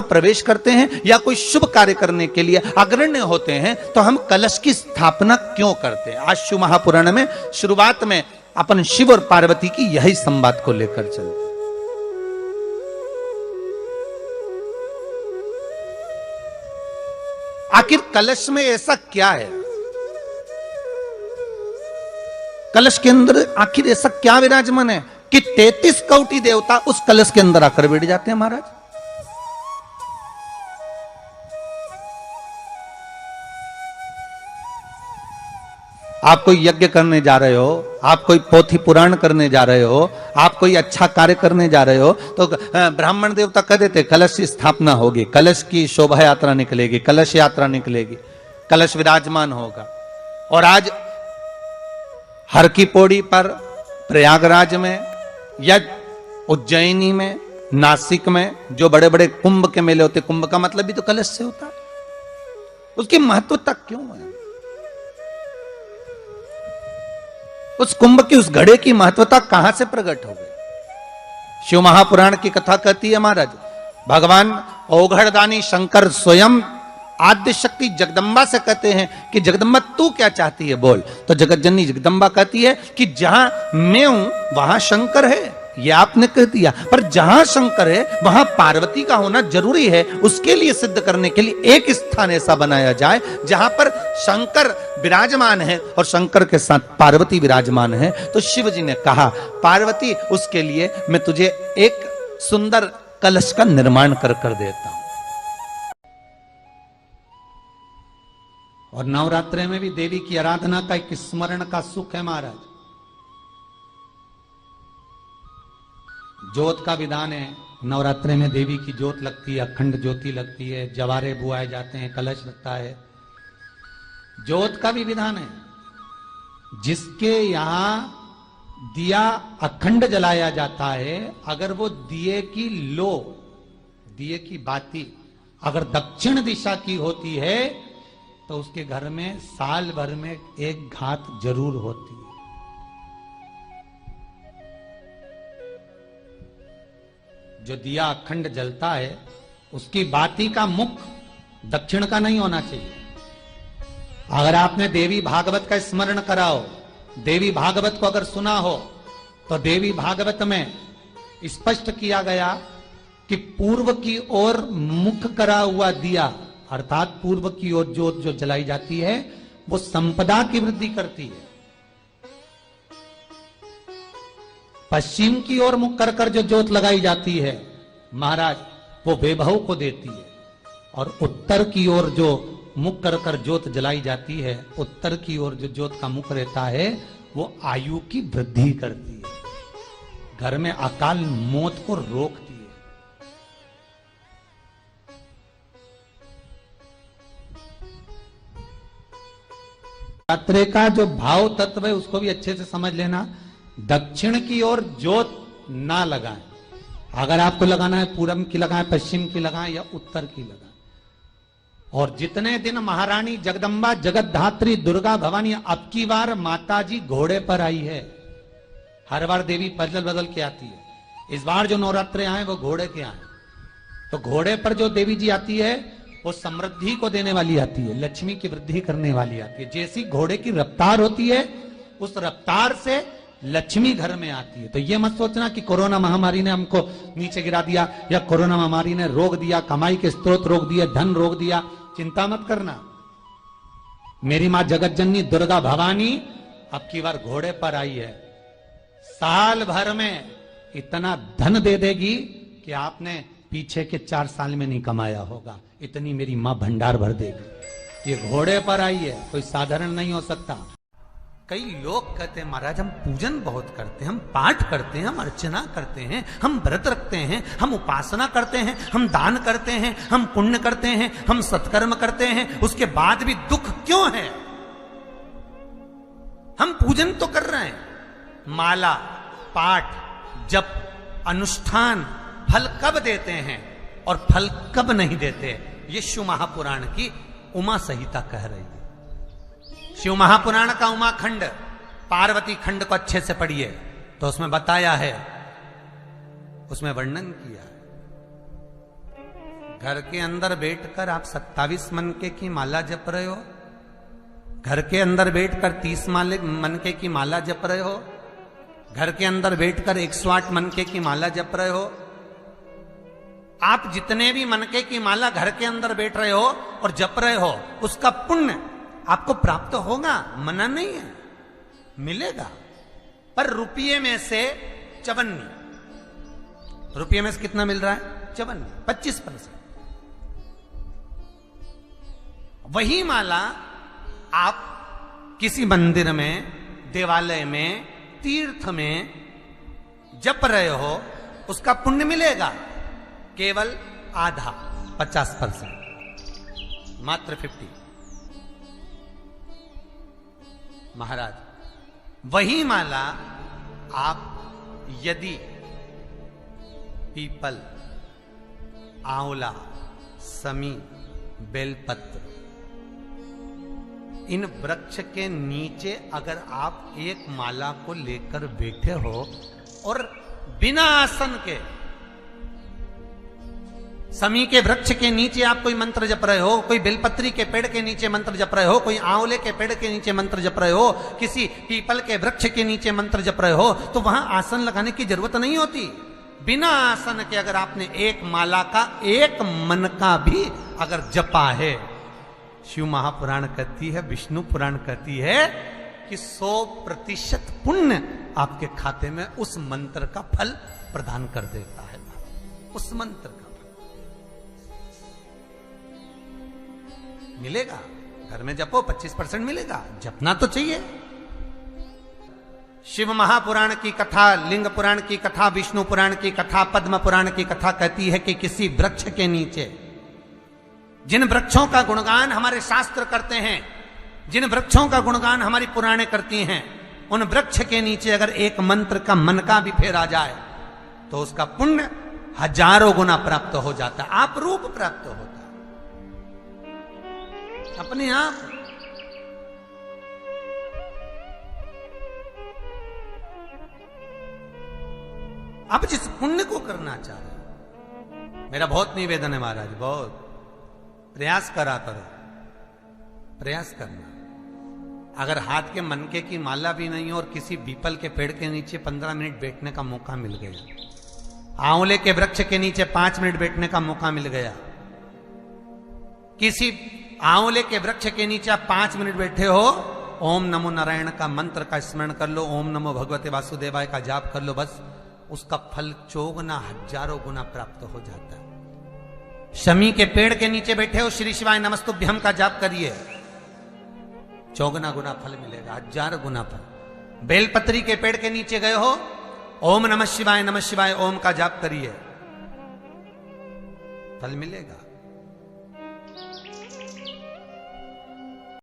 को प्रवेश करते हैं या कोई शुभ कार्य करने के लिए अग्रण्य होते हैं तो हम कलश की स्थापना क्यों करते हैं। आज शिव महापुराण में शुरुआत में अपन शिव और पार्वती की यही संवाद को लेकर चलते। आखिर कलश में ऐसा क्या है, कलश के अंदर आखिर ऐसा क्या विराजमान है कि 33 कोटि देवता उस कलश के अंदर आकर बैठ जाते हैं। महाराज, आप कोई यज्ञ करने जा रहे हो, आप कोई पोथी पुराण करने जा रहे हो, आप कोई अच्छा कार्य करने जा रहे हो, तो ब्राह्मण देवता कह देते कलश की स्थापना होगी, कलश की शोभा यात्रा निकलेगी, कलश यात्रा निकलेगी, कलश विराजमान होगा। और आज हर की पौड़ी पर, प्रयागराज में या उज्जैनी में, नासिक में जो बड़े बड़े कुंभ के मेले होते, कुंभ का मतलब भी तो कलश से होता है। उसकी महत्वता क्यों है? उस कुंभ की, उस घड़े की महत्वता कहां से प्रकट हो गई? शिव महापुराण की कथा कहती है महाराज, भगवान ओघड़दानी शंकर स्वयं आद्य शक्ति जगदम्बा से कहते हैं कि जगदम्बा तू क्या चाहती है बोल। तो जगत जननी जगदम्बा कहती है कि जहां मैं हूं वहां शंकर है। ये आपने कह दिया, पर जहां शंकर है वहां पार्वती का होना जरूरी है। उसके लिए सिद्ध करने के लिए एक स्थान ऐसा बनाया जाए जहां पर शंकर विराजमान है और शंकर के साथ पार्वती विराजमान है। तो शिव जी ने कहा पार्वती, उसके लिए मैं तुझे एक सुंदर कलश का निर्माण कर देता हूं। और नवरात्रि में भी देवी की आराधना का एक स्मरण का सुख है महाराज। ज्योत का विधान है, नवरात्रि में देवी की ज्योत लगती है, अखंड ज्योति लगती है, जवारे बुआए जाते हैं, कलश लगता है। ज्योत का भी विधान है। जिसके यहां दिया अखंड जलाया जाता है, अगर वो दिए की लो, दिए की बाती अगर दक्षिण दिशा की होती है तो उसके घर में साल भर में एक घात जरूर होती है। जो दिया अखंड जलता है उसकी बाती का मुख दक्षिण का नहीं होना चाहिए। अगर आपने देवी भागवत का स्मरण कराओ, देवी भागवत को अगर सुना हो, तो देवी भागवत में स्पष्ट किया गया कि पूर्व की ओर मुख करा हुआ दिया, अर्थात पूर्व की ओर ज्योत जो जलाई जाती है वो संपदा की वृद्धि करती है। पश्चिम की ओर मुख कर जो ज्योत लगाई जाती है महाराज, वो वैभव को देती है। और उत्तर की ओर जो मुख कर ज्योत जलाई जाती है, उत्तर की ओर जो ज्योत का मुख रहता है वो आयु की वृद्धि करती है, घर में अकाल मौत को रोकती है। नवरात्रि का जो भाव तत्व है उसको भी अच्छे से समझ लेना। दक्षिण की ओर ज्योत ना लगाएं। अगर आपको लगाना है पूरब की लगाएं, पश्चिम की लगाएं या उत्तर की लगाएं। और जितने दिन महारानी जगदम्बा जगतधात्री दुर्गा भवानी, अब की बार माता जी घोड़े पर आई है। हर बार देवी बदल बदल के आती है, इस बार जो नवरात्रे आए वो घोड़े के आए। तो घोड़े पर जो देवी जी आती है वो समृद्धि को देने वाली आती है, लक्ष्मी की वृद्धि करने वाली आती है। जैसी घोड़े की रफ्तार होती है उस रफ्तार से लक्ष्मी घर में आती है। तो ये मत सोचना कि कोरोना महामारी ने हमको नीचे गिरा दिया या कोरोना महामारी ने रोक दिया, कमाई के स्रोत रोक दिया, धन रोक दिया। चिंता मत करना। मेरी मां जगत जननी दुर्गा भवानी अब की बार घोड़े पर आई है। साल भर में इतना धन दे देगी कि आपने पीछे के 4 साल में नहीं कमाया होगा। इतनी मेरी मां भंडार भर देगी। ये घोड़े पर आई है, कोई साधारण नहीं हो सकता। कई लोग कहते हैं महाराज हम पूजन बहुत करते हैं, हम पाठ करते हैं, हम अर्चना करते हैं, हम व्रत रखते हैं, हम उपासना करते हैं, हम दान करते हैं, हम पुण्य करते हैं, हम सत्कर्म करते हैं, उसके बाद भी दुख क्यों है? हम पूजन तो कर रहे हैं, माला, पाठ, जप, अनुष्ठान, फल कब देते हैं और फल कब नहीं देते? ये शिव महापुराण की उमा संहिता कह रही है। शिव महापुराण का उमा खंड, पार्वती खंड को अच्छे से पढ़िए तो उसमें बताया है, उसमें वर्णन किया है। घर के अंदर बैठकर आप 27 मनके की माला जप रहे हो, घर के अंदर बैठकर 30 मनके की माला जप रहे हो, घर के अंदर बैठकर 108 मनके की माला जप रहे हो। आप जितने भी मनके की माला घर के अंदर बैठ रहे हो और जप रहे हो, उसका पुण्य आपको प्राप्त होगा, मना नहीं है, मिलेगा। पर रुपये में से 54, रुपये में से कितना मिल रहा है? 54, 25%। वही माला आप किसी मंदिर में, देवालय में, तीर्थ में जप रहे हो, उसका पुण्य मिलेगा केवल आधा, 50%, मात्र 50। महाराज, वही माला आप यदि पीपल, आंवला, समी, बेलपत्र, इन वृक्ष के नीचे अगर आप एक माला को लेकर बैठे हो और बिना आसन के, समी के वृक्ष के नीचे आप कोई मंत्र जप रहे हो, कोई बेलपत्री के पेड़ के नीचे मंत्र जप रहे हो, कोई आंवले के पेड़ के नीचे मंत्र जप रहे हो, किसी पीपल के वृक्ष के नीचे मंत्र जप रहे हो, तो वहां आसन लगाने की जरूरत नहीं होती। बिना आसन के अगर आपने एक माला का एक मन का भी अगर जपा है, शिव महापुराण कहती है, विष्णु पुराण कहती है कि 100% पुण्य आपके खाते में उस मंत्र का फल प्रदान कर देता है। उस मंत्र का मिलेगा, घर में जपो 25% मिलेगा, जपना तो चाहिए। शिव महापुराण की कथा, लिंग पुराण की कथा, विष्णु पुराण की कथा, पद्म पुराण की कथा कहती है कि किसी वृक्ष के नीचे, जिन वृक्षों का गुणगान हमारे शास्त्र करते हैं, जिन वृक्षों का गुणगान हमारी पुराणे करती हैं, उन वृक्ष के नीचे अगर एक मंत्र का मन का भी फेरा जाए तो उसका पुण्य 1000 गुना प्राप्त हो जाता है, आप रूप प्राप्त होता है अपने आप। अब जिस पुण्य को करना चाह रहे, मेरा बहुत निवेदन है महाराज, बहुत प्रयास करा करो, प्रयास करना। अगर हाथ के मनके की माला भी नहीं हो और किसी पीपल के पेड़ के नीचे 15 मिनट बैठने का मौका मिल गया, आंवले के वृक्ष के नीचे 5 मिनट बैठने का मौका मिल गया, किसी आंवले के वृक्ष के नीचे आप 5 मिनट बैठे हो, ओम नमो नारायण का मंत्र का स्मरण कर लो, ओम नमो भगवते वासुदेवाय का जाप कर लो, बस उसका फल 1000 गुना प्राप्त हो जाता है। शमी के पेड़ के नीचे बैठे हो, श्री शिवाय नमस्तुभ्यम का जाप करिए, 54 गुना फल मिलेगा, 1000 गुना फल। बेलपत्री के पेड़ के नीचे गए हो, ओम नमः शिवाय ओम का जाप करिए, फल मिलेगा।